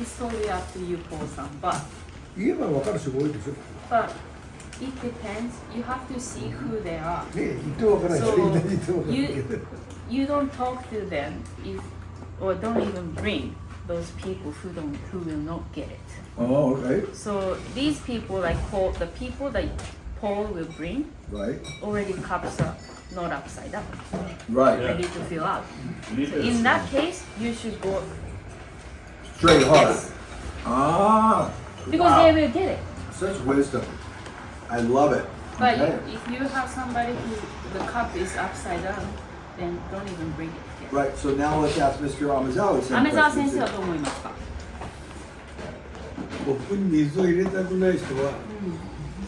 It's totally up to you, Paul-san. But 言えば分かる人が多いでしょ。 but it depends. You have to see who they are. ね、言っても分からない人いない言っても分からないけ You ど。 you don't talk to them if or don't even bring those people who will not get it. Oh, okay. So these people like Paul, the people that Paul will bring Right. already cups are not upside down, Right. ready to fill up. So in that case, you should go Straight hard. yes, Ah. because they will get it. Such wisdom. I love it. But Okay. if you have somebody who the cup is upside down, then don't even bring it here. Right. So now let's ask Mr. Amizawa some Amezawa 先 questions. 生はどう思いますか？コップに水を入れたくない人は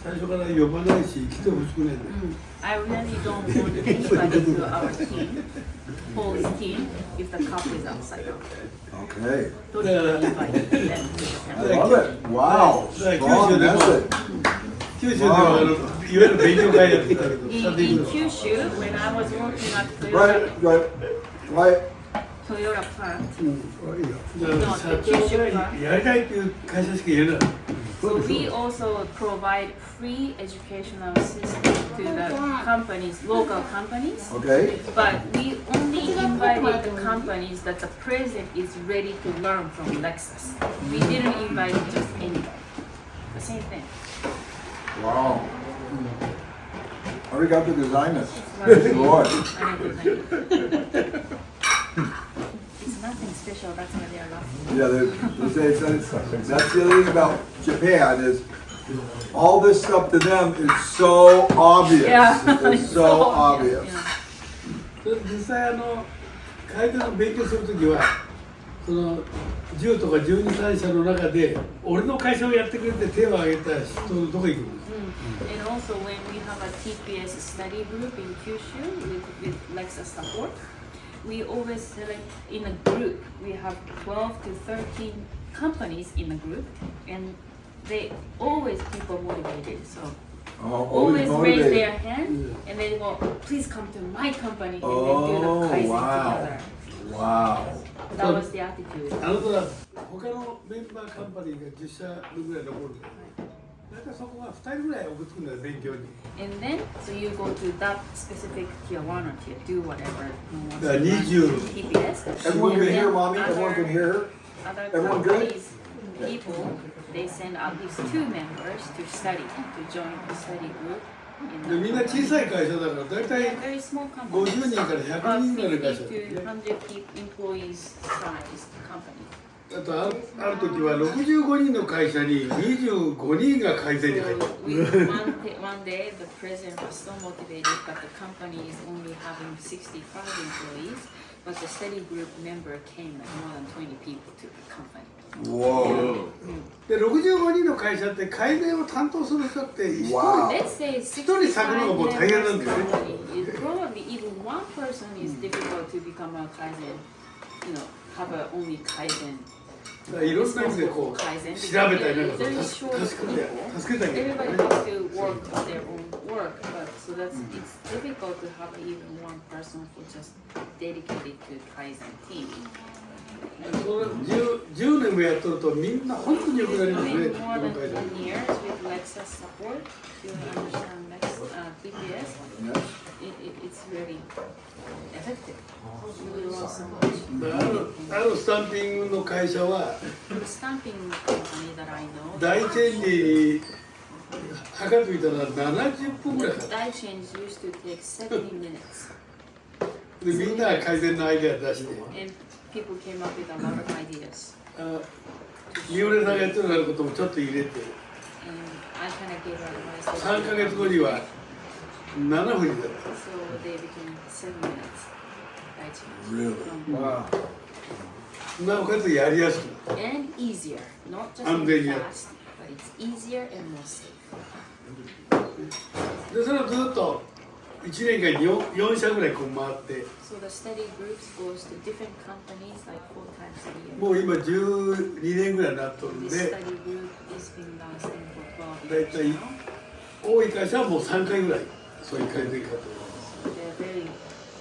最初から呼ばないし来てほしくないんだよ。I really don't want anybody to our team, Paul's team, if the cup is upside down. Okay. Don't even invite them to the I family. love it. Wow. Like, Strong usually- message. 九州ではいわゆる勉強会やってたけど、 In Kyushu, when I was working at Right. Right. Right. Toyota plant, だから社長がやりたいっていう会社しか入れない。 so we also provide free educational system to the companies, local companies. Okay. But we only invited the companies that the president is ready to learn from Lexus. We didn't invite just anybody. The same thing. Wow. Arigato gozaimasu. Lord. It's nothing special, that's why they are laughing. Yeah, that's the other thing about Japan is all this stuff to them is so obvious. It's so obvious. Yeah. 実際会計の勉強するときはその10とか12、3社の中で俺の会社をやってくれて手を挙げた人のどこ行くの？ And also when we have a TPS study group in Kyushu with Lexus support, we always select in a group. We have 12 to 13 companies in a group, and they always people motivated. So always raise their hand, and they go, please come to my company and then do the Kaizen together. Wow. That was the attitude. あなたは他のメンバーカンパニーが10社ぐらい残るんだよ。だいたいそこが2人ぐらい送ってくるんだよ、勉強に。 And then, so you go to that specific tier 1 or tier 2, whatever you want to The run need TPS. Everyone And can then hear, Mommy? Everyone can hear her? Other Everyone good? companies, people, they send at least 2 members to study, to join the study group. でみんな小さい会社だからだいたい Very small 50 companies. 人から100 About 人ぐらいの会社 50 to 100 employees size company. あとある時は65人の会社に25人が改善に入ってる So one day, the president was so motivated, but the company is only having 65 employees, but the study group member came like more than 20 people to the company. Whoa. で65人の会社って改善を担当する人って1人 Wow. Let's say 一人咲くのがもう大変なんだよね。 company, probably even one person is difficult to become a Kaizen, have a only Kaizen. だからいろんな意味でこう調べたりなんか助けたり Everybody has to work on their own work, but so it's difficult to have even one person who just dedicated to Kaizen team. その 10年もやっとるとみんな本当に良くなりますね Doing こ more の than 会社 10 years with Lexus support to understand TPS, it's really effective. We learn so much. あるスタンピングの会社は The stamping company that I know, 大チェンジに測ってみたら70分ぐらいかか die change used to take 70 minutes. るでみんなが改善のアイデア出して And people came up with a lot of ideas. 三浦さんがやってるようなこともちょっと入れて And I kind of gave advice. 3ヶ月後には7分になった So they became 7 minutes. Die change. Really? Wow. なおかつやりやすくなる And easier. Not just And then, yeah. fast, but it's easier and more safe. でそれをずっと1年間に 4社ぐらいこう回って So the study groups goes to different companies like 4 times a year. もう今12年ぐらいになっとるん This で study group is been lasting for 12だい years たい now. 多い会社はもう3回ぐらいそういう改善活 They're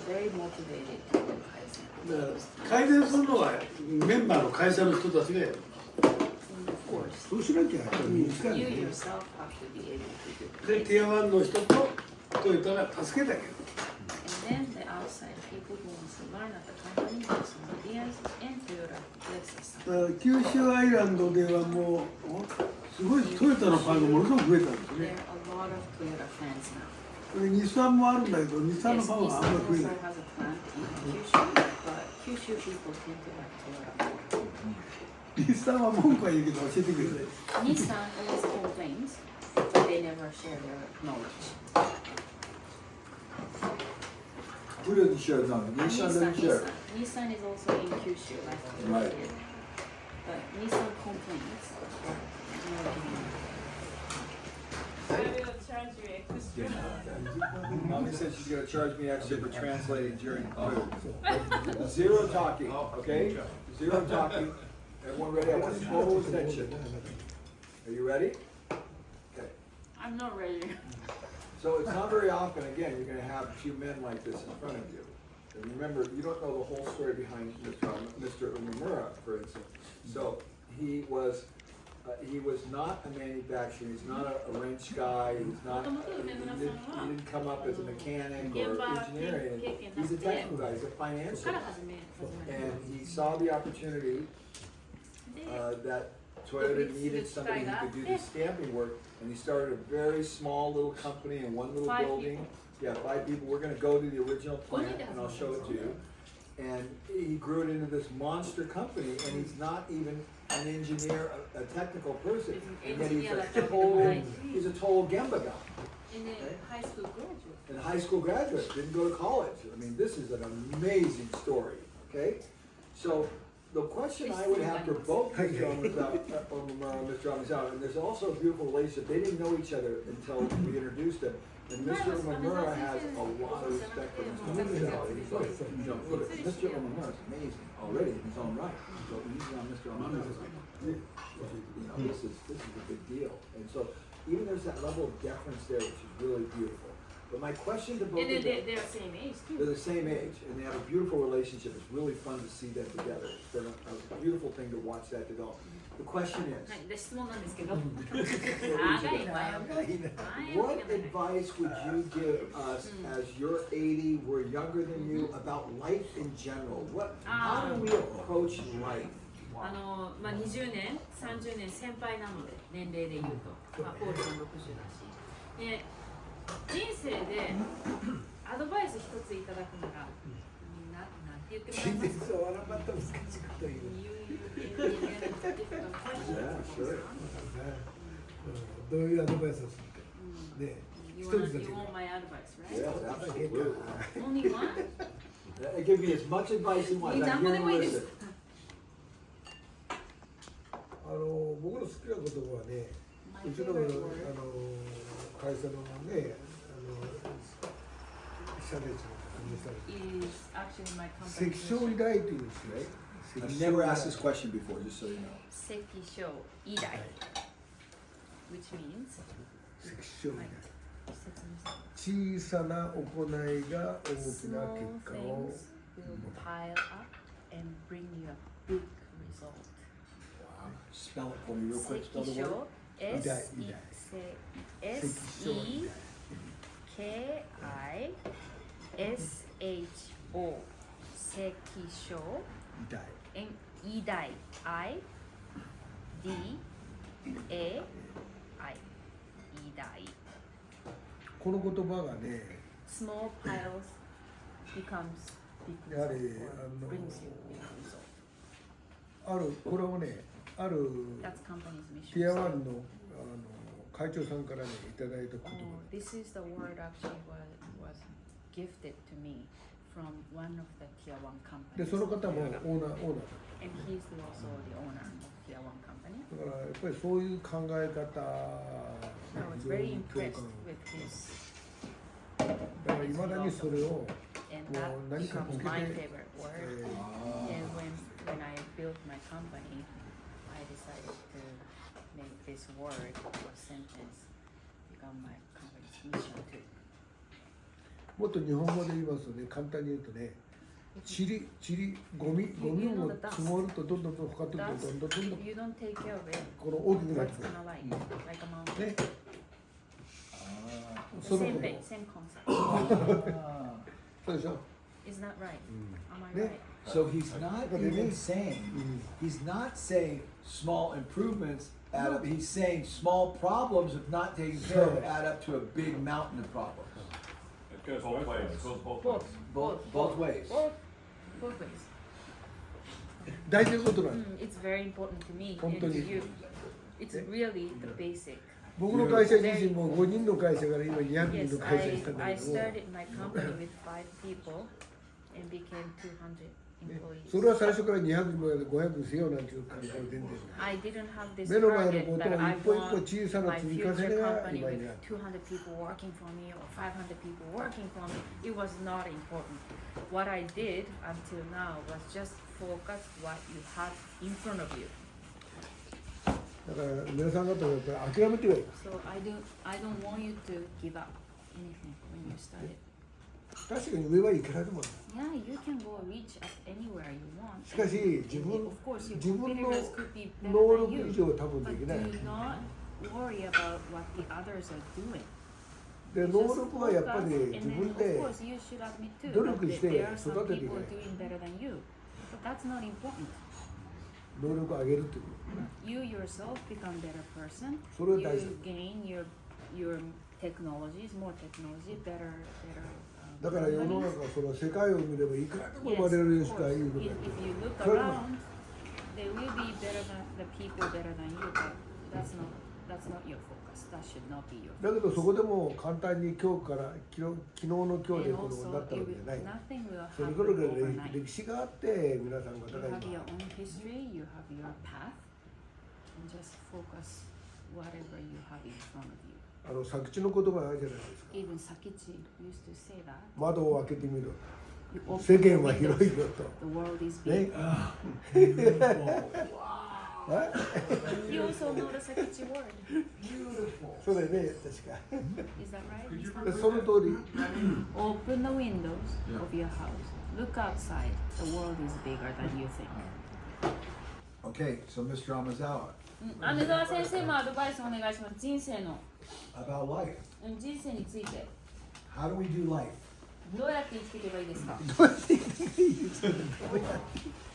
very motivated to do Kaizen. 動だから改善するのはメンバーの会社の人たちがやる of course. そうしなきゃやっぱり見つかんな You いね。 yourself have to be able to do で、it. ティア1の人とトヨタが助けたけど。 And then the outside people who wants to learn at the company have some ideas and Toyota Lexus. 九州アイランドではもうすごいトヨタのファンがものすごく増えたんです There ね。 are a lot of Toyota fans now. これ日産もあるんだけど、日産の Yes, ファンはあんまり Nissan 増え also ない。 has a plant in Kyushu, but Kyushu people tend to like Toyota. 日産は文句は言うけど教えてくれない。 Nissan always complains, but they never share their knowledge. Who doesn't share none? Nissan doesn't share. Nissan is also in Kyushu, like Right. here. But Nissan complains. I will charge you extra. Mommy said she's gonna charge me extra for translating during food. Zero talking, okay? Zero talking. Everyone ready? I want total attention. Are you ready? Okay. I'm not ready. So it's not very often, again, you're gonna have two men like this in front of you. And remember, you don't know the whole story behind Mr. Umemera, for instance. So he was not a manufacturer, he's not a wrench guy, he's not, he didn't come up as a mechanic or Gemba, engineer. He's a technical guy, he's a financier. And he saw the opportunity that Toyota needed somebody who could do the stamping work, and he started a very small little company in one little 5 building. people. Yeah, 5 people. We're going to go to the original plant, and I'll show it to you. And he grew it into this monster company, and he's not even an engineer, a technical person, and yet he's a total Gemba guy. And then high school graduate. And a high school graduate, didn't go to college. I mean, this is an amazing story, okay? So the question I would have for both Mr. Amizawa, and there's also a beautiful relationship. They didn't know each other until we introduced them. And Mr. Umemera has a lot of respect for Mr. Amizawa. He's like, look, Mr. Umemera is amazing already in his own right. So easy on Mr. Amizawa. This is a big deal. And so even there's that level of deference there, which is really beautiful. But my question to both And of them, they're the same age they're too. the same age, and they have a beautiful relationship. It's really fun to see them together. It's been a beautiful thing to watch that develop. The question is, はい、で質問なんですけど。長いわよ。 what advice would you give us as you're 80, we're younger than you, about life in general? How do we approach life? まあ、20年、30年先輩なので、年齢で言うと、まあ、ポールさん60だし。で、人生でアドバイス一ついただくなら、なんて言ってもらえますか？実はまた難しくという。どういうアドバイスをするか。ね、一つだけ。 You want my advice, right? Yes, absolutely. Only one? Give me as much advice you want. 何もでもいいです。僕の好きな言葉はね、うちの会社のね、社列のIs actually my company. 積小為大というんですよ。 I've never asked this question before, just so you know. 積小為大 which means 積小為説明して大。小さな行いが大きな結 Small 果を things will pile up and bring you a big result. Spell it for me real quick. 積 Spell the word. 小 積小大。 維大 I D A I 維大この言葉がね、 Small piles becomes big やは result り or brings you big result. これをね、ある That's company's mission. ティア1の会長さんからね、いただいた言葉 Oh, this is the word actually was gifted to me from one of the tier 1 companies. で、その方もオーナーだった。 And he's also the owner of tier 1 company. だからやっぱりそういう考え方 I was very impressed with his. だからいまだにそれを And もう that 何かつ becomes け my て、 favorite word. And when I built my company, I decided to make this word or sentence become my company's mission too. もっと日本語で言いますとね、簡単に言うとね、塵ゴミを積もるとどんどんかかってくるとどんどん You don't take care of it. この大きくなっ That's てくる gonna like a mountain. ね The その same こと thing, same concept. そうでしょ Is that right? Am I Yeah. right? So he's not even saying, he's not saying small improvements add up. He's saying small problems if not taken care of add up to a big mountain of problems. It goes both ways. It goes both ways. Both ways. Both ways. 大事なことなんです It's very important to me 本当 and に to you. It's really the basic. 僕の会社自身も5人の会社から今200 Yes, 人の会社にしたんだ I けども started my company with 5 people and became 200 employees. それは最初から200人まで500にせよなんていう考えは全然 I didn't have this 目の前の target ことを that I 一歩一歩 want 小さな my 積み重 future ねが company 今 with にある 200 people working for me or 500 people working for me. It was not important. What I did until now was just focus what you had in front of you. だから皆さん方はやっぱり諦めてはいます So I don't want you to give up anything when you start it. 確かに上はいくらでもある Yeah, you can go reach up anywhere you want. しかし And of course, your 自分の competitors could be 能 better than 力 you. 以上は多分 But できない do not worry about what the others are doing. で You 能 just 力はやっぱ focus, り and 自 then 分 of で course you should admit too 努 that 力して there are some 育ててい people かない doing better than you. But that's not important. 能力を上げるという You yourself become better person. それは You 大事 gain your technologies, more technology, better. だから世の companies. 中その世界を見ればいくらでも Yes, 生まれ of るし course. かいうこと If だ you look それも around, there will be better than the people better than you, but that's not your focus. That should not be your だけど focus. そこでも簡単に今日から昨日の今日で And このにな also, ったわけじゃない nothing will それ happen ぞれが overnight. 歴史があって皆さん方 You が have 今 your own history, you have your path, and just focus whatever you have in front of you. 作地の言葉あるじゃないですか Even Sakichi used to say that. 窓を開けてみろ You open 世 the 間は windows, 広いよと the world is ね big. え You also know the Sakichi word. そうだよね確か Is that right? その通り Open the windows of your house. Look outside. The world is bigger than you think. Okay, so Mr. Amizawa, アメザワ先生もアドバイスお願いします。人生の about life. 人生について How do we do life? どうやって生きていけばいいですか？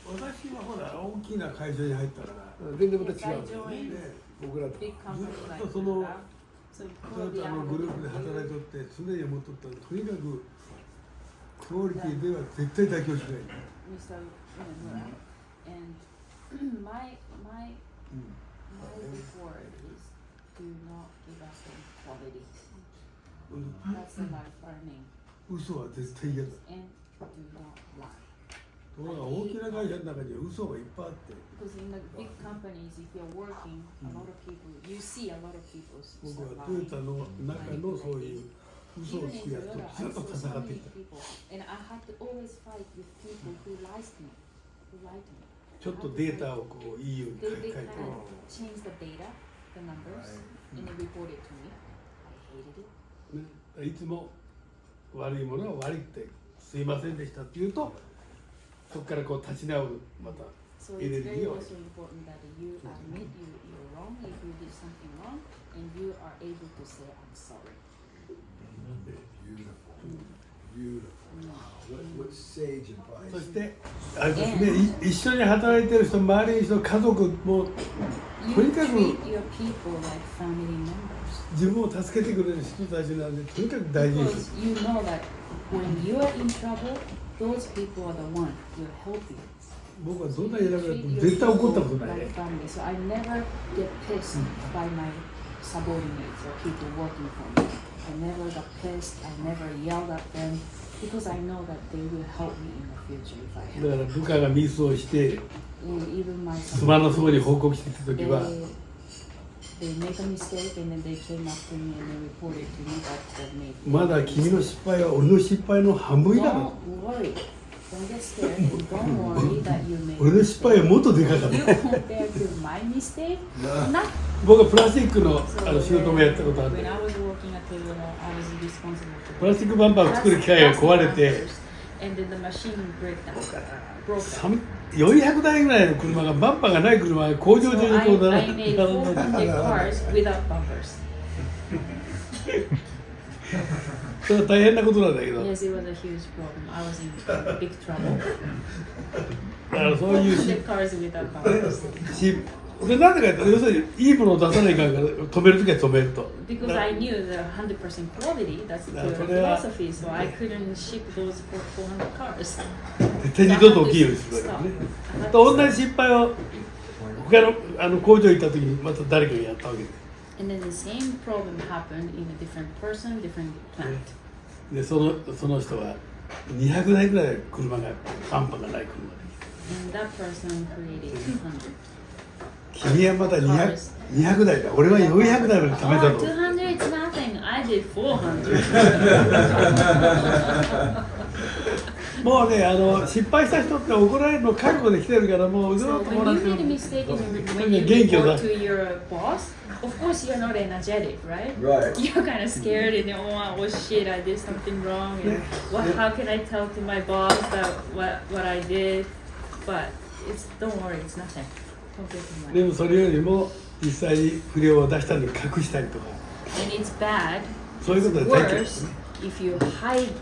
私はほら大きな会社に入ったから全然また違うんだよね僕らと Big company ず like っとその that. So ずっとグループで働いとって常に思っとったらとにかくクオリティでは絶対妥協しない Mr. Umemera. And my big word is do not give up on quality. That's the life learning. 嘘は絶対嫌だ And do not lie. ところが大きな会社の中には嘘がいっぱいあって Because in the big companies, if you're working, a lot of people, you see a lot of people 僕 start はトヨ lying. タの中のそういう嘘を Even つ in くやつ Toyota, と I ずっと saw 戦 so ってき many た people, and I had to always fight with people who lies to me, who lie to me. ちょっとデータをこういいように They 書いて kind of changed the data, the numbers, and they reported to me. I hated it. ねいつも悪いものは悪いってすいませんでしたって言うとそこからこう立ち直るまた So エネ it's ルギ very ーを also important that you admit you're wrong if you did something wrong, and you are able to say I'm sorry. Beautiful. Beautiful. What sage そ advice. してあれですね一緒に働いてる人周りの人家族も You とにかく treat your people like family members 自分を助けてくれる人たちなんでとにかく大事にす because you know that when you are in trouble, those people are the one who help you. る僕はどんな偉くなって Treat も your 絶対怒ったこと people ない like ね family. So I never get pissed by my subordinates or people working for me. I never got pissed. I never yelled at them because I know that they will help me in the future if I だ help. から部下がミスをして Even my 妻の方に報告してきた時は they make a mistake and then they came up to me and they reported to me that they made. まだ君の失敗は俺の失敗の半分以下だ Don't worry. Don't get scared. And don't worry that you made. 俺の失敗はもっとでかかっ You た compared to my mistake? Not 僕はプラスチックの so 仕事もやったことあっ when て I was working at Toyota, I was responsible プラスチックバンパーを作る機械が壊れて and then the machine broke down. Broke down. 400台ぐらいの車がバンパーがない車が工場中 So にこう I 並ん made で 400 cars without bumpers. それは大変なことなんだけど、 Yes, it was a huge problem. I was in big trouble. だからそういう400 cars without bumpers. しでなんでかって要するにいいものを出さないから止めるときは止めると。 Because I knew the 100% quality, that's the philosophy, so I couldn't ship those 400 cars. 絶対二度と起きるようにするわけね。同じ失敗を他の工場行ったときにまた誰かがやったわけで。 And then the same problem happened in a different person, different plant. でその人は200台ぐらい車がバンパーがない車で。 And that person created 200. 君はまだ200台だ。俺は400台まで貯めた Oh, の。 200 is nothing. I did 400. もうね失敗した人って怒られるの覚悟で来てるからもうずっ So とも when らっ you て made a る。 mistake and when you 元気を report 出す。 to your boss, of course you're not energetic, right? Right. You're kind of scared and oh shit, I did something wrong. And how can I tell to my boss that what I did? But don't worry, it's nothing. Don't get too で much. もそれよりも実際に不良を出したのに隠したりとか And it's bad. そういうこと It's は大嫌い。 worse if you hide the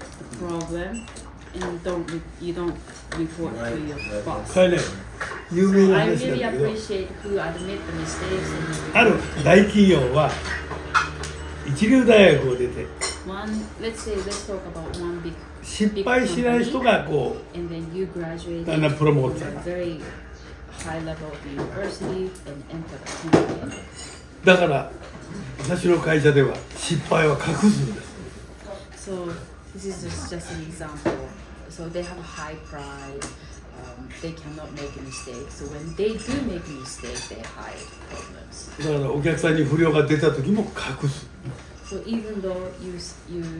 problem and you don't report to your こ boss. れね有名 So な I 話なん really だけど appreciate who admit the mistakes and ある大企業は一流大学を出て let's talk about one big 失敗しない人がこ and then you graduate だんだんプロモート from され a る very high level of university and enter the company. だから私の会社では失敗は隠すんです So this is just an example. So they have a high pride. They cannot make a mistake. So when they do make a mistake, they hide problems. だからお客さんに不良が出た時も隠す So even though you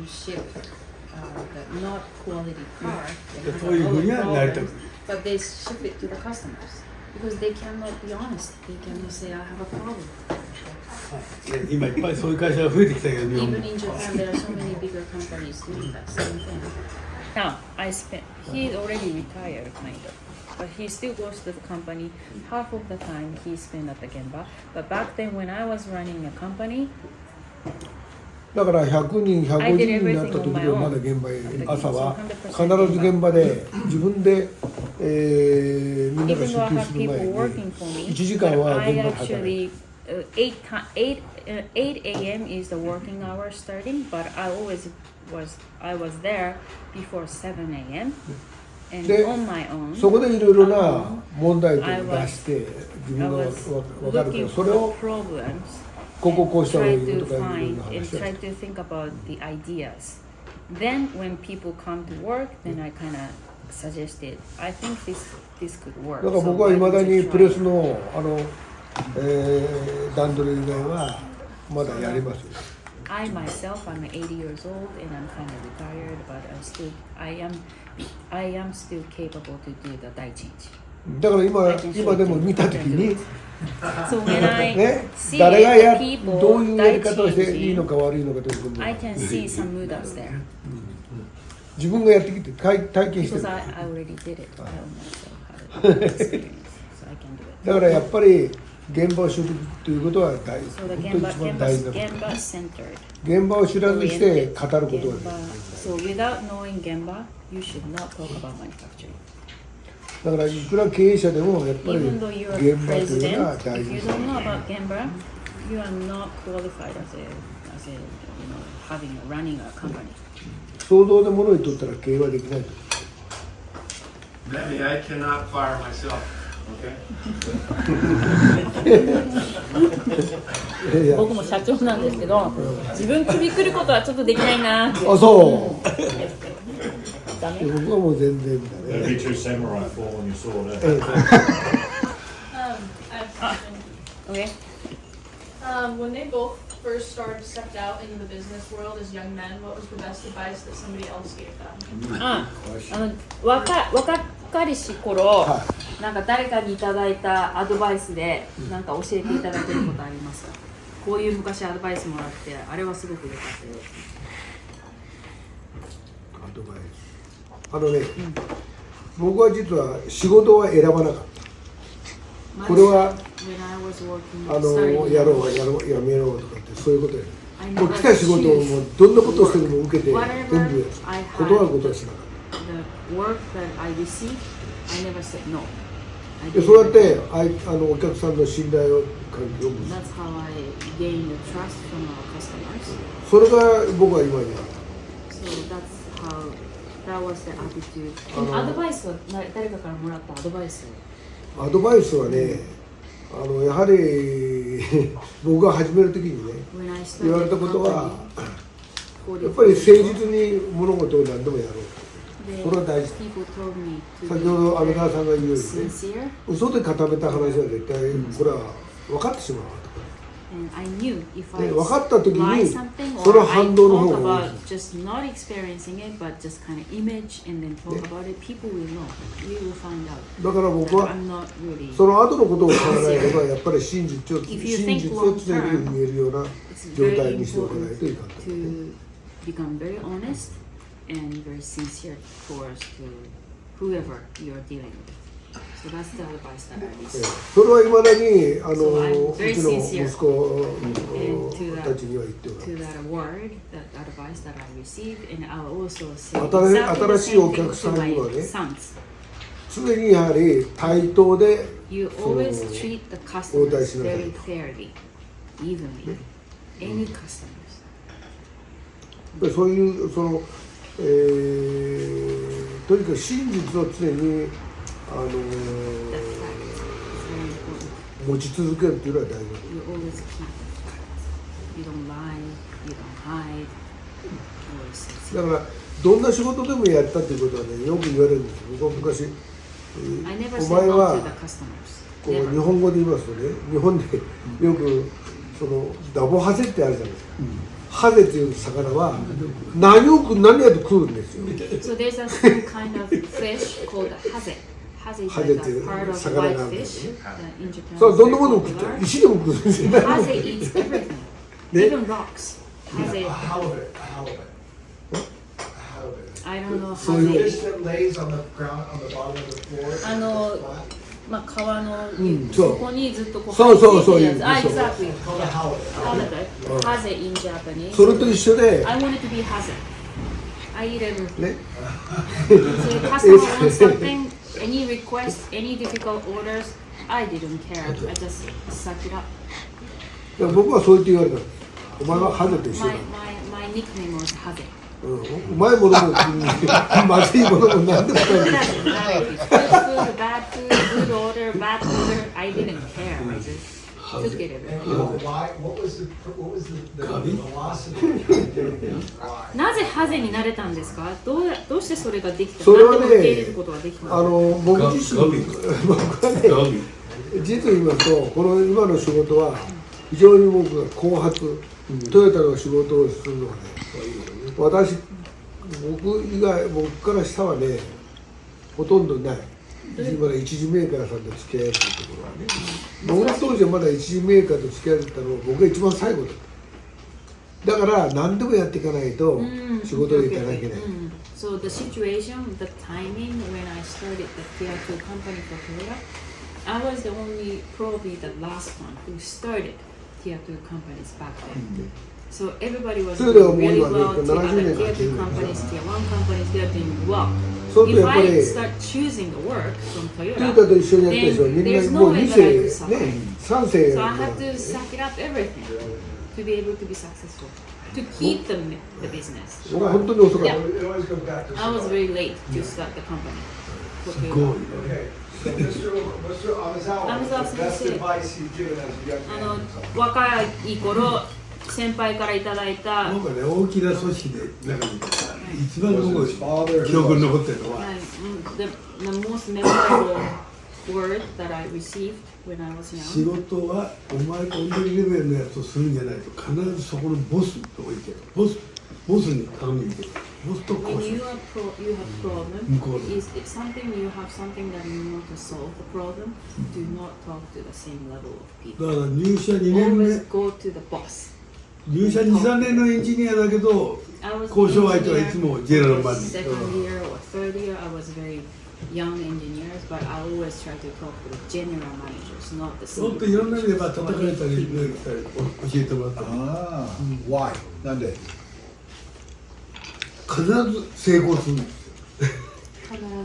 ship the not quality car, they have そういうふうにはなりたく but they ship it to the customers because they cannot be honest. They cannot say I have a problem. 今いっぱいそういう会社が増えてきたけど日本も Even in Japan, there are so many bigger companies doing that same thing. Now, he's already retired, kind of. But he still goes to the company. Half of the time he spent at the Gemba. But back then, when I was running a company, だから100人150人になった時ではまだ現場へ朝は必ず現場で自分で、みんなが even 出 though I 勤 have する前 people に working for me, 1時間 but は I 現場で働い actually て 8 a.m. is the working hour starting, but I was there before 7 a.m. and で on my own. そこでいろいろな問題点を出して自 I 分が was 分かるか looking らそれ for を problems こここうした方がい try いよ to とかいろいろ find な and 話を try to think about the ideas. Then when people come to work, then I kind of suggested, I think this could work. だから So 僕はいま why だ don't you にプレ try ス it? の段取り以外はまだやりますよ I myself, I'm 80 years old and I'm kind of retired, but I am still capable to do the die change. だから今でも見た時に So when I ね see 誰が the どう people いうやり die 方をしていいの changing, か悪いのかということ I can see some mudas there 自分がやってきて体験してる because I already did it. I myself had an experience, so I can do it. だからやっぱり現場を知るということは大事 So the 本当に一番大事なこと Gemba centered. 現場を知らずして語ることは Gemba. So without knowing Gemba, you should not talk about manufacturing. だからいくら経営者でもやっぱり Even though you're a 現場というのは president, 大 if 事 you です don't know about Gemba, you are not qualified as running a company. 想像で物にとったら経営はできないと Maybe I cannot fire myself. Okay. いや僕も社長なんですけど、自分首くることはちょっとできないなって。あそうダメ。僕はもう全然だ That'd ね be too samurai for when you saw that. Eh. I have a question. Okay. When they both first stepped out into the business world as young men, what was the best advice that somebody else gave them? 若かりし頃、なんか誰かにいただいたアドバイスで、なんか教えていただけることありますか？こういう昔アドバイスもらって、あれはすごく良かったよ。アドバイ僕は実は仕事は選ばなかった。これは When I was working, やろうやめろとかってそういうことや。もう来た仕事をもうどんなことをしても受けて全部やる。断ることはしなかった。the work that I received, I never said no. でそうやってお客さんの信頼関係を結ぶ。 That's how I gained the trust from our customers. それが僕は今にある。 So that was the attitude. アドバイスは誰かからもらったアドバイス。アドバイスはね、やはり僕が始めるときにね、言われたことは、やっぱり誠実に物事を何でもやろう。それは大事。先ほど阿部川さんが言うようにね、嘘で固めた話は絶対これは分かってしまう。で分かったときにその反動の方が大きい。だから僕はその後のことを考えればやっぱり真実を常に言えるような状態にしておかないといかんと。Become very honest and very sincere towards to whoever you're dealing with. So that's the advice that I received. それはいまだにう I'm ち very の sincere 息子 to たちには言ってお to る。 that word, that advice that I received, and I'll also say 新 exactly the しい same お thing 客さ to ん my にはね、 sons. 常にやはり対等で You always treat the customers very fairly, evenly. Any customers. そういうとにかく真実を常に持ち続けるというのは大事だ。 You always keep facts. You don't lie, you don't hide. Always だからどんな仕事でもやったっていうことはね、よく言われるんですよ。僕は昔、 I never お said 前 no は to the customers. こう Never. 日本語で言いますとね、日本でよくダボハゼってあるじゃないですか。ハゼという魚は何やと食うんですよ。 So there's some kind of fish called haze. Haze is like a part of whitefish in Japan. そうどんなものも食ってる。石でも食うんですよ。 Haze eats everything, even rocks. Haze. Halibut. I don't know The haze. fish that lays on the ground, on the bottom of the floor. まあ川のそうそこにずっとこうそうそう入ってるやつ。そう Ah, exactly. Called a halibut. Halibut. Haze in Japanese. それと一緒で、 I want it to be haze. I eat everything. ね、 So the customer wants something, any request, any difficult orders, I didn't care. I just suck it up. 僕はそう言って言われたんです。お前はハゼと一緒だ。 My nickname was haze. うまいものもまずいものも何でも食べる。 Good food, bad food, good order, bad order, I didn't care. I just took it everything. Why? What was the velocity? Why? なぜハゼになれたんですか？どうしてそれができた？それはね何でも受け入れることができたの？僕自身、僕はね、実を言いますと、この今の仕事は非常に僕が後発、トヨタの仕事をするのがね、僕から下はね、ほとんどない。まだ一次メーカーさんと付き合いやすいところはね、僕の当時はまだ一次メーカーと付き合ってたのは僕が一番最後だった。だから何でもやっていかないと仕事に行かなきゃいけない。So the situation, the timing when I started the Tier 2 company for Toyota, I was the only, probably the last one who started Tier 2 companies back then. So everybody was doing really well. Other Tier 2 companies, Tier 1 companies, they are doing well. If I start choosing the work from トヨ Toyota, タと一緒にやった人はみん there's な no もう way 2 that I 世 could survive. ね、3世 So な I んだ had to suck it up everything to be able to be successful, to keep the business. 僕は本当に遅かった It always goes back to I was very late to start the company. Okay. So Mr. Amizawa, Amizawa the best 先生。 advice he's given as a young man. 若い頃先輩からいただいた、僕はね、大きな組織で中にいた一番 Was 僕 his father 記憶に残ってるのは、the most memorable word that I received when I was 仕 young. 事はお前と同じレベルのやつをするんじゃないと必ずそこのボスのとこ行けとボスに頼みに行けとボスと交 When 渉 you have problem, 向こうで is it something you have something that you want to solve the problem? Do not talk to the same level of だ people. から入社2年目 Always go to the boss. 入社2、3年のエンジニアだけど I was 交渉相手はいつもジェネラルマネージャー second year or third year, I was very young engineers, but I always try to talk to the general managers, not the もっ senior といろんな意味でmanagers. 叩かれたり教えてもらったり Ah, why? なんで必ず成功するんですよ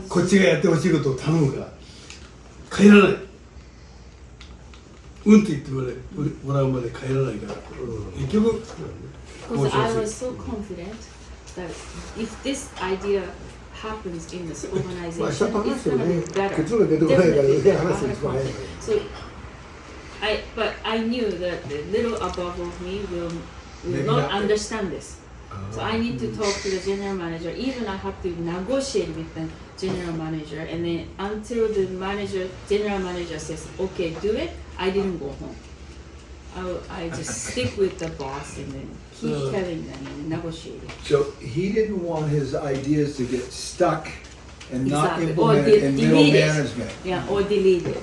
こっちがやってほしいことを頼むから帰らないうんって言ってもらうまで帰らないから、結局 Because I was so confident that if this idea happens in this まあ下 organization, と話 it's すよ gonna ね be better. 結論が出てこないから Definitely, ね I 話す have の一番早い So, but I knew that the little above of me will Maybe not not. understand this. So I need to talk to the general manager. Even I have to negotiate with the general manager, and then until the general manager says, "Okay, do it," I didn't go home. I just stick with the boss and then keep telling them and negotiating. So he didn't want his ideas to get stuck and not Exactly. implemented in middle delete it. management. Yeah, or delete it.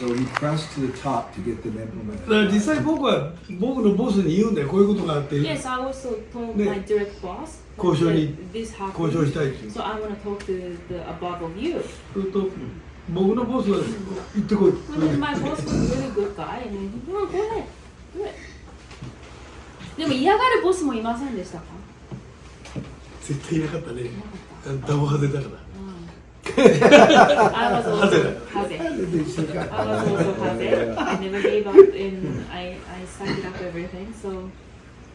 So he pressed to the top to get them だ implemented. から実際僕のボスに言うんだよこういうことがあって Yes, I also told 네. my direct boss 交渉に that this 交渉 happened. したいっていう So I want to talk to the above of you. すると僕のボスは行ってこい And then my boss was a really good guy, and then he go ahead, do it. でも嫌がるボスもいませんでしたか？絶対いなかったねダボハゼだから I was also Haze. I was also Haze. I never gave up, and I sucked up everything. So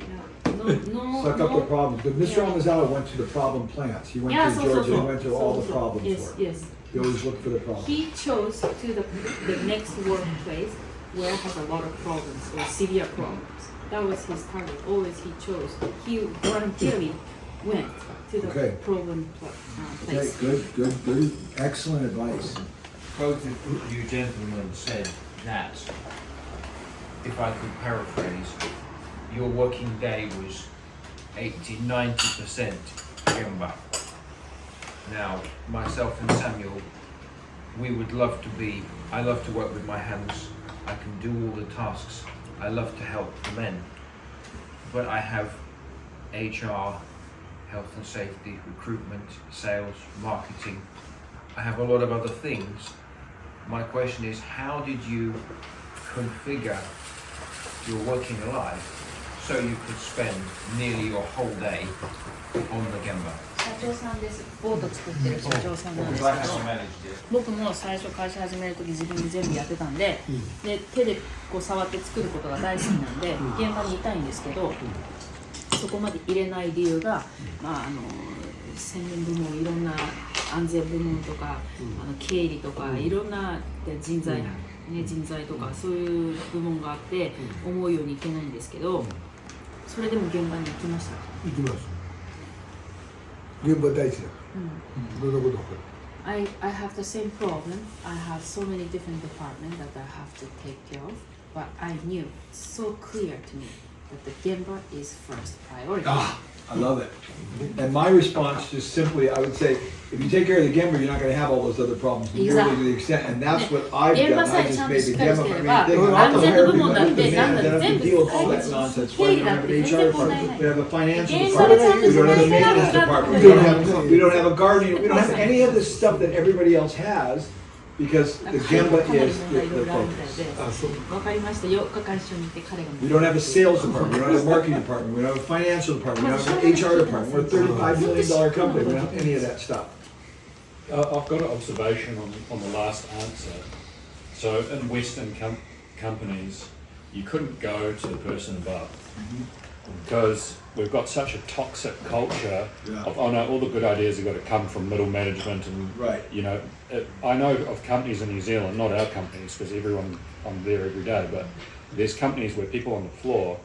yeah, no, Suck up the problems. But Mr. Yeah. Amizawa went to the problem plants. He went Yeah, to so Georgia, he went to all the so. problems Yes, for it. yes. He always looked for the problems. He chose to the next workplace where it has a lot of problems or severe problems. That was his target. Always he chose. He voluntarily went to the Okay. problem Okay, place. good. Excellent advice. Both of you gentlemen said that, if I could paraphrase, your working day was 80-90% Gemba. Now, myself and Samuel, I love to work with my hands. I can do all the tasks. I love to help the men. But I have HR, health and safety, recruitment, sales, marketing. I have a lot of other things. My question is, how did you configure your working life so you could spend nearly your whole day on the Gemba? 社長さんです。ボート作ってる社長さんなんです Because け I ど have to manage it. 僕も最初会社始めるとき自分で全部やってたんで、で手でこう触って作ることが大好きなんで、現場にいたいんですけど、そこまで入れない理由が、専門部門いろんな安全部門とか、経理とかいろんな人材とかそういう部門があって思うようにいけないんですけど、それでも現場に行きました。行きます現場大事だどんなことか I have the same problem. I have so many different departments that I have to take care of, but I knew so clear to me that the Gemba is first priority. I love it. And my response is simply, I would say, if you take care of the Gemba, you're not going to have all those other problems nearly to the extent. And that's what I've done. I just made the Gemba. I mean, I don't hire people to do the man, then I have to deal with all that nonsense. Why? We don't have an HR department. We have a financial department. We don't have a maintenance department. We don't have a gardening. We don't have any of this stuff that everybody else has because the Gemba is the focus. あそうわかりましたよ。会社に行って彼が We don't have a sales department, we don't have a marketing department, we don't have a financial department, we don't have an HR department. We're a $35 billion company, we don't have any of that stuff. I've got an observation on the last answer. So in Western companies, you couldn't go to the person above because we've got such a toxic culture of, oh no, all the good ideas have got to come from middle management and, Right. you know, I know of companies in New Zealand, not our companies because I'm there every day, but there's companies where people on the floor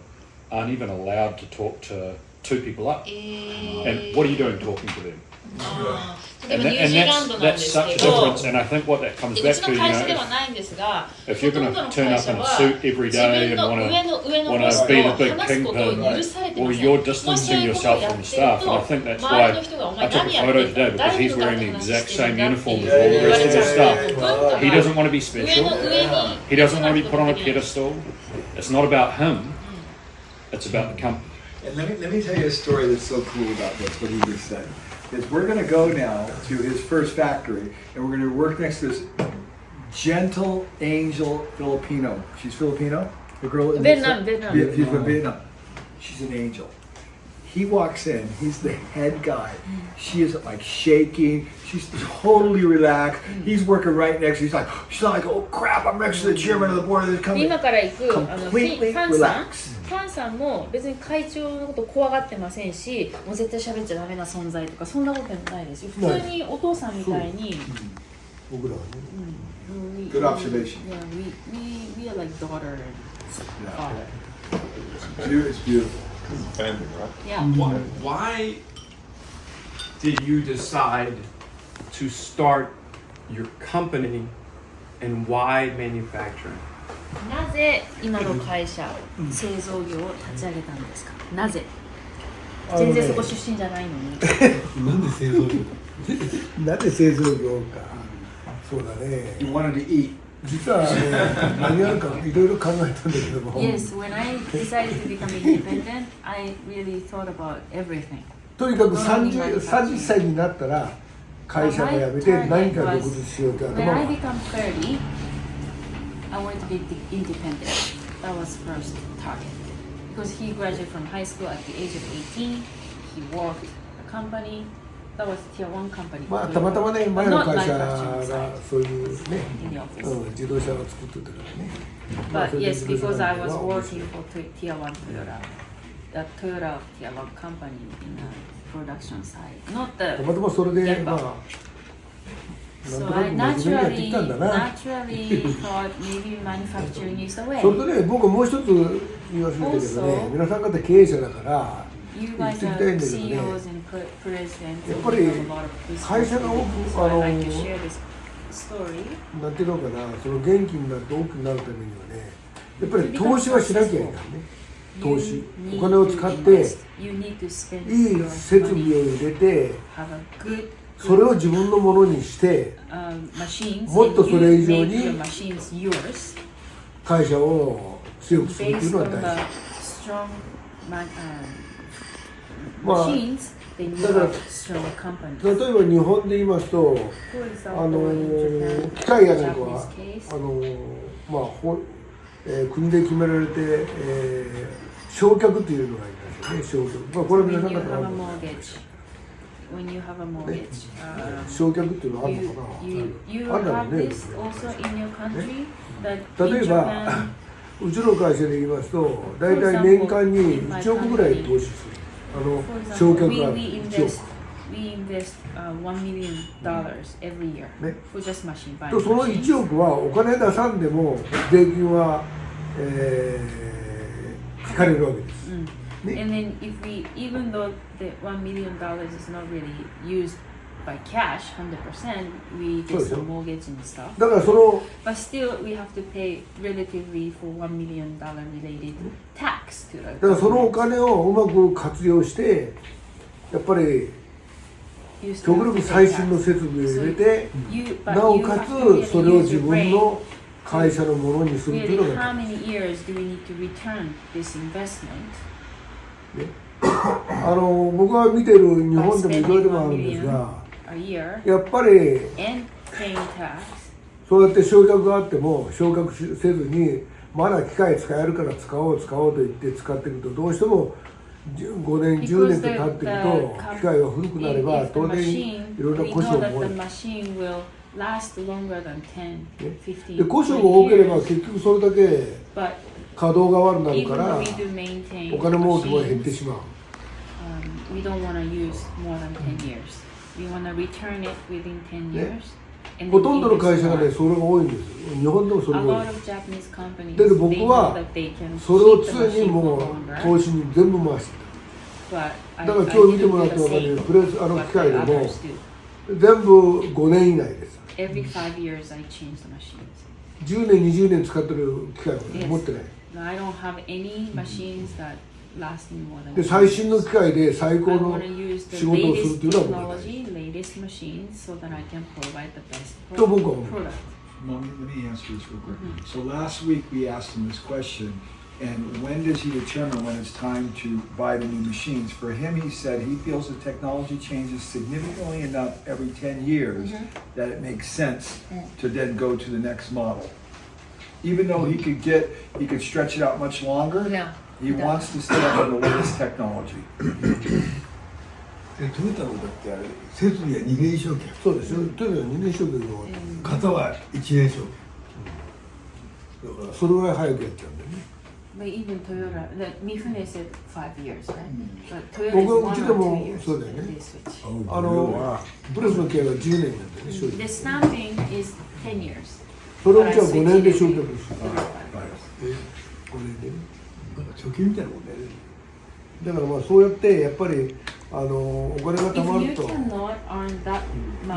aren't even allowed to talk to two people up. And what are you doing talking to them? 例えばニュージーランドなんですけ That's such a ど、 difference, and I think what that comes う back ち to, の you 会社では know, ないんですが、 if ほ you're と going んどの to turn 会 up 社 in a は suit every 自 day 分 and の want 上のボス to と be the big 話すことを許されて kingpin, ま or せん。 you're もしそう distancing いうことを yourself や from っ the てる staff, と、 and I think that's 周り why の人がお I 前 took 何 a やって photo んだ today, because 誰 he's に向かっ wearing て the 話 exact してるん same だって uniform いう as all the 言わ rest れ of ちゃ his う staff. と、文化 He が doesn't want to be 上 special. の上に He doesn't want to be put on a pedestal. It's not about him. It's about the company. And let me tell you a story that's so cool about this, what he just said. Is we're gonna go now to his first factory and we're gonna work next to this gentle angel Filipino. She's Filipino? The girl in Vietnam. Yeah, she's from Vietnam. She's an angel. He walks in, he's the head guy. She is like shaking, she's totally relaxed. He's working right next to her. She's like, oh crap, I'm next to the chairman of the board of this company. 今から行くCompletely ファンさん relaxed. ファンさんも別に会長のこと怖がってませんし、もう絶対喋っちゃダメな存在とかそんなことないですよ。普通にお父さんみたいに。僕らはね。Good observation. Yeah, we are like daughter and father. It's beautiful. Family, right? Yeah. Why did you decide to start your company and why manufacturing? なぜ今の会社、製造業を立ち上げたんですか。なぜ。全然そこ出身じゃないのに。なんで製造業なんで製造業か。そうだね。 You wanted to eat. 実はね、何やるかいろいろ考えたんだけども。Yes, when I decided to become independent, I really thought about everything. とにかく30歳になったら会社を辞めて何か独立しようと When 頭 I が become 30, I wanted to be independent. That was first target. Because he graduated from high school at the age of 18, he worked at a company. That was tier 1 company. まあたまたまね前の会社 Not manufacturing が side. そういうね、 In the office. 自動車を作ってたからね。まあ But それで yes, 自動車 because I なん was かは working for tier 1 Toyota. The Toyota tier 1 company in the production side. Not た the またまそれで Gemba. まあなんと So な I く真面目にやってきたんだな。 naturally thought maybe manufacturing is the way. それとね僕もう一つ言わせてるけどね、皆さん方経営者だから You 言っ guys てき are たいんだけど CEOs ね。 and presidents. やっ and ぱ you り have a lot of business 会社が多く So I'd like to share this story. なんていうのかな、その元気になって大きくなるためにはね、やっぱり投資はしなきゃいけないね。投資、 You お need 金を to 使って invest. You need to spend いい your 設備 money. を入れて、 Have a good それを自分のものにして machines. もっと and それ以 you 上 make に your machines yours 会社を強くするっていう based のは on 大 the 事。 strongまあ machines. Then you だから have strong companies. 例えば日本で言いますと、 For example, in Japan, 機械やなんかは Japanese case, まあ国で決められて、償却というのがありますよね。償却。まあこれ when 皆さん you 方 have a は mortgage, when you have a mortgage, 償却っていうのはあるの you かな。 you あるんだろ have うね。 this also in your country that 例 in えば Japan, うちの会社で言いますと大体年間に1億ぐらい投資する。 for 償 example, 却が we 1億。 invest $1 million every year ね。 for just machine buying. とその machines. 1億はお金出さんでも税金は、引かれるわけです。 And then if we, even though the $1 million is not really used by cash 100%, we get some mortgage and stuff. だからその But still, we have to pay relatively for $1 million related tax to the だからそのお government. 金をうまく活用してやっぱり You still 極 have to 力 pay 最新の tax. 設備を入れて But なお you か have to つそれを really 自 use your 分 brain. の会社のものにするという Really, のが how many years do we need to return this investment? 僕が見てる日 By 本でもいろい spending ろあ $1 るんですが million a year やっぱり and paying tax. そうやって償却があっても償却せずにまだ機械使えるから使おうと言って使っていくとどうしても5年10年と経っていくと機械が古くなれば If the 当然 machine, いろんな we 故 know 障 that も多 the い machine will last longer than 10, 15, で故障が 20多ければ years. 結局それだけ But 稼働が悪くなる even から though we do maintain お金儲けも減って machines, しまう we don't want to use more than 10 years. We want to return it within 10 years. And ほ then とんどの invest 会社が more. ねそれが多いんですよ日本でもそれ A が多い lot of Japanese companies, だけど they 僕 know は that they can それを keep the 常に machine も for う longer. 投資に全部回して But I, だから I 今日見て didn't もら do って the 分かるよう same にプレス機 what 械 the でも others do. 全部5年以内です Every 5 years I change the machines. 10年20年使ってる機械は Yes. 持ってない No, I don't have any machines that last me more than で 1最新の機械で最 I 高 want の to use the 仕事をする latest っていうのは僕は大事 technology, latest machines, so that I can provide the best と僕は思う product. Let me answer this real quick. So last week we asked him this question, And when does he determine when it's time to buy the new machines? For him, he said he feels the technology changes significantly enough every 10 years that it makes sense to then go to the next model. Even though he could stretch it out much longer, Yeah. he wants to stay on the latest technology. でトヨタのだってあれ設備は2年償却そうですよ。というのは2年償却の型は1年償却だからそれぐらい早くやっちゃうんだよね But even Toyota, the Mefuni said 5 years, right? But Toyota is 僕は 1 うち or で 2 も years. そうだよ They ね switch. プレスの系は10年なんだよね正 The 直 stamping is 10 years. それをうちは5年で償却する But I switched it every 5年でねなんか貯金みたいなもんだよねだからまあそうやってやっぱりお金が貯ま If る you と cannot earn that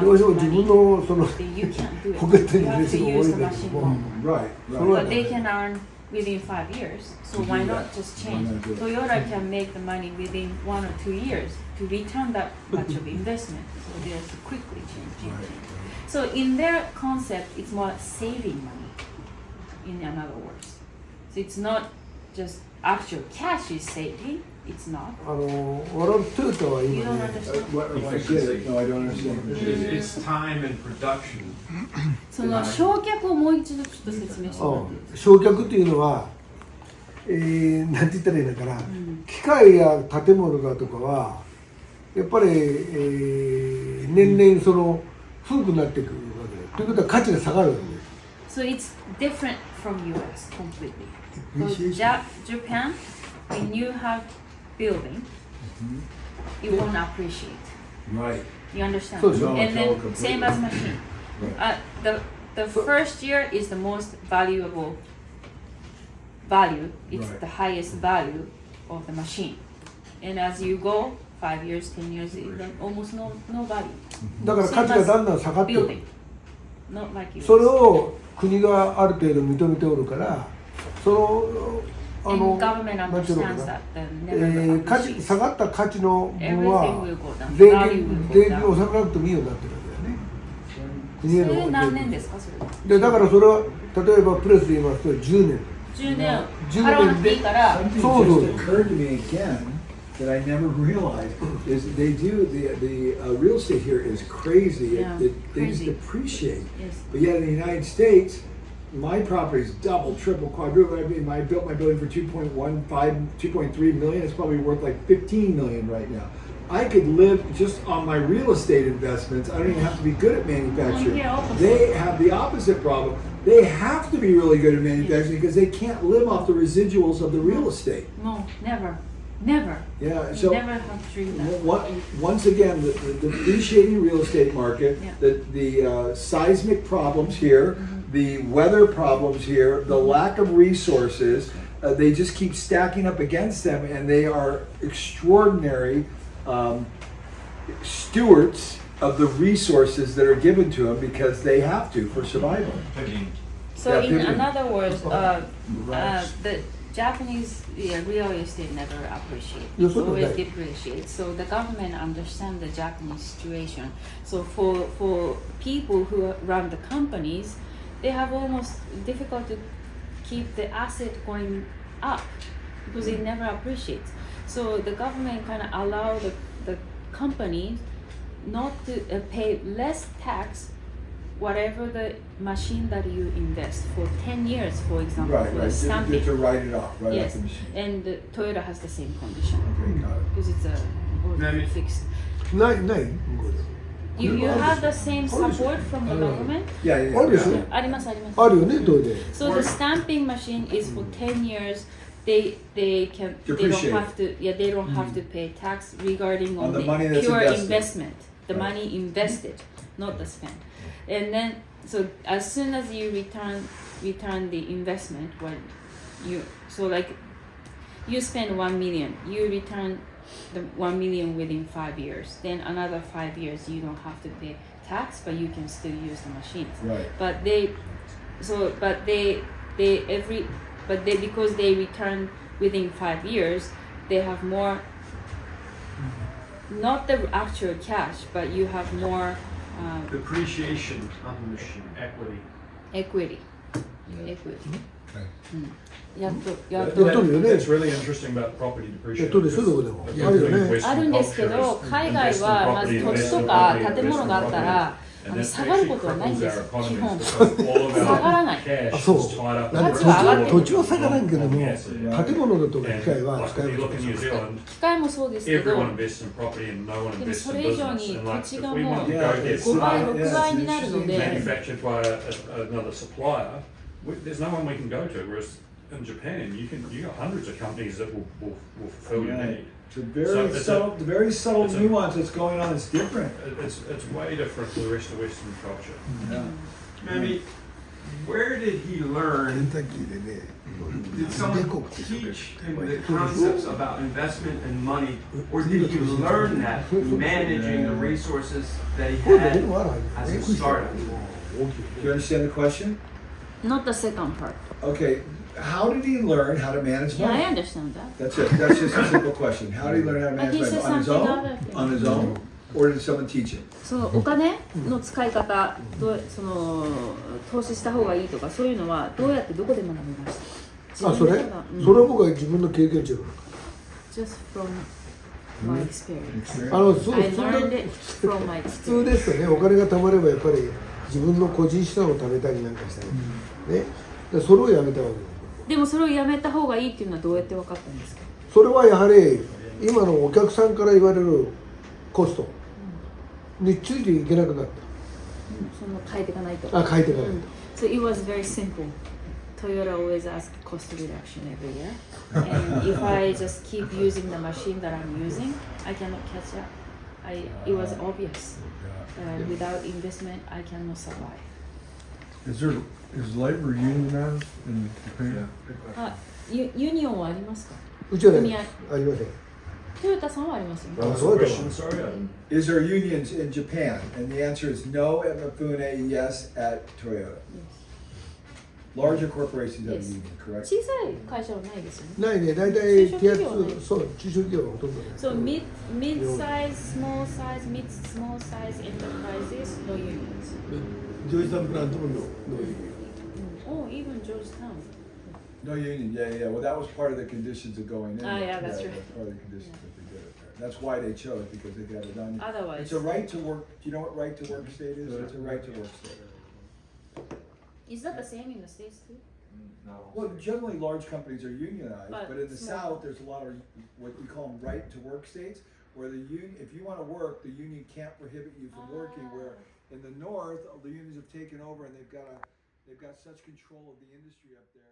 どうして much も自分 money, のその then you can't do it. ポケット You に入れ have す to る多 use い the んだけど machine も more. Right, So right. But they can earn within 5 years. So why not just change? Why not do it? Toyota can make the money within 1 or 2 years to return that much of investment. So they have to quickly change. So in their concept, it's more saving money. In other words, so it's not just actual cash is saving. It's not. 我々トヨタは You 今 don't ね understand. What, I get it. No, I don't understand. It's time and production. その焼却をもう一度ちょっと説明してもらっていいですか。焼却っていうのは、なんて言ったらいいのかな、機械や建物だとかはやっぱり、年々その古くなっていくわけでということは価値が下がるわけです So it's different from US completely. So Appreciation. Japan, when you have building, you won't appreciate. Right. You understand? So it's not And all then completely. same as machine. The first year is the most valuable value. It's Right. the highest value of the machine. And as you go, 5 years, 10 years, almost no value. だから価値がだんだん下がっていく Building, not like US. それを国がある程度認めておるからその And government なんていうのか understands な that. Then 価値 never 下がった価値の分 Everything は will go down. 税 Value 金 will 税 go 金を down. 納めなくてもいいようになってるわけだよね国へのそれ何年税ですかそれは金でだからそれは例えばプレスで言いますと10年10年10払わなくていいから Something So- just occurred to me again that I never realized is they do the real estate here is crazy. Yeah, Things crazy. depreciate, Yes. but yet in the United States, my property is double, triple, quadruple. I mean, I built my building for 2.15, 2.3 million. It's probably worth like 15 million right now. I could live just on my real estate investments. I don't even have to be good at manufacturing. Yeah, opposite. They have the opposite problem. They have to be really good at manufacturing because they can't live off the residuals of the real estate. No, never. Yeah, You so never have to dream that. once again, the depreciating real estate market, Yeah. the seismic problems here, the weather problems here, the lack of resources, they just keep stacking up against them, and they are extraordinary stewards of the resources that are given to them because they have to for survival. So Yeah, in pivoting. other words, Right. the Japanese real estate never appreciate. Yeah, It's so do always they. depreciate. So the government understands the Japanese situation. So for people who run the companies, they have almost difficult to keep the asset going up because it never appreciates. So the government kind of allow the companies not to pay less tax whatever the machine that you invest for 10 years, for example, Right, for right. the stamping. To write it off, right Yes, off the machine. and Toyota has the same condition Okay, got it. because it's a Maybe. fixed. ない向こうで You have the same support from the Oh. government? Yeah, yeah, あるでしょ yeah. ありますあります。あるよねトイレ So the stamping machine is for 10 years. They don't Depreciate. have to they don't have to pay tax regarding On on the the money that's pure invested. investment, the Right. money invested, not the spent. And then so as soon as you return the investment when you spend 1 million, you return the 1 million within 5 years. Then another 5 years you don't have to pay tax, but you can still use the machines. Right. But because they return within 5 years, they have more, not the actual cash, but you have more Depreciation on the machine, equity. equity. やっと That's really interesting about property やっ depreciation. とですよ、どこでも。あるよ Including ね。 Western あるんですけ culture ど、 is 海外 invest in はまず property, 土地 invest と in か property, 建物があったら and that 下がることはないん actually です cripples 基 our 本 economies because all of 下がらない our cash あ、そう is tied up なん in で価値は上がってる土地は下がらんけども、 Yes. 建物とか機 And 械は like 使え when る you と look か in New Zealand, 機械もそうですけど everyone invests in property and no one でも invests そ in れ以上 business. に And 土 like 地 if が we もう want to go Yeah, get 5倍 Yeah, 6倍になるので manufactured by another supplier, there's no one we can go to. Whereas in Japan, you got hundreds of companies that will fulfill your need. It's a very it's subtle, the very subtle it's a- nuance that's going on is different. It's way different from the rest of Western culture. Maybe, where did he ケン learn? タッキーでね、 Did someone teach him the concepts about investment and money, or did he learn that managing the resources that he これだけ had でもあるわ as け a ね。 startup? Do you understand the question? Not the second part Okay, how did he learn how to manage Yeah, I money? understand that That's it. That's just a simple question. How did he learn how to But manage he said money? On his something own? other thing. On his own? Or did someone teach him? そのお金の使い方その投資した方がいいとかそういうのはどうやってどこで学びましたあ、それ自分で学ぶそれは僕は自分の経験値だ Just from my experience あの、そう I 普通 learned だ it from my 普通で experience すよね、お金が貯まればやっぱり自分の個人資産を貯めたりなんかしたり、ね、でそれをやめたわけです。でもそれをやめた方がいいっていうのはどうやって分かったんですかそれはやはり今のお客さんから言われるコストについていけなくなっその変えていかないとた。あ、書いてない。So it was very simple. Toyota always asks cost reduction every year. And if I just keep using the machine that I'm using, I cannot catch up. It was obvious. Without investment, I cannot survive. Is labor unionized in Japan? ユニオンはありますかうちは組ね合、ありません。トヨタさんはありますよね。 あ、そうだよ。 Question, sorry. Is there unions in Japan? And the answer is no at Mefuni, yes at Toyota. Larger corporations have a Yes. union, correct? 小さい会社はないですよね。ないね、大体中小ティア企業はね2、そう、中小企業はほとんどない。 So mid-size, small size, mid-small size enterprises, no unions. ジョージさんプラントもの、Oh, even Georgetown. No union, yeah. Well, that was part of the conditions of going in. Ah, yeah, that's that right. was part of the conditions that they did it there. That's why they chose, because they got it done. Otherwise, It's a right to work, do you know what right to work state is? It's a right to work state. is that the same in the States too? Well, generally, large companies are unionized, But but in the small. South, there's a lot of what we call them right to work states, where the union, if you want to work, the union can't prohibit you from working, where in the North, the unions have taken over and they've got such control of the industry up there.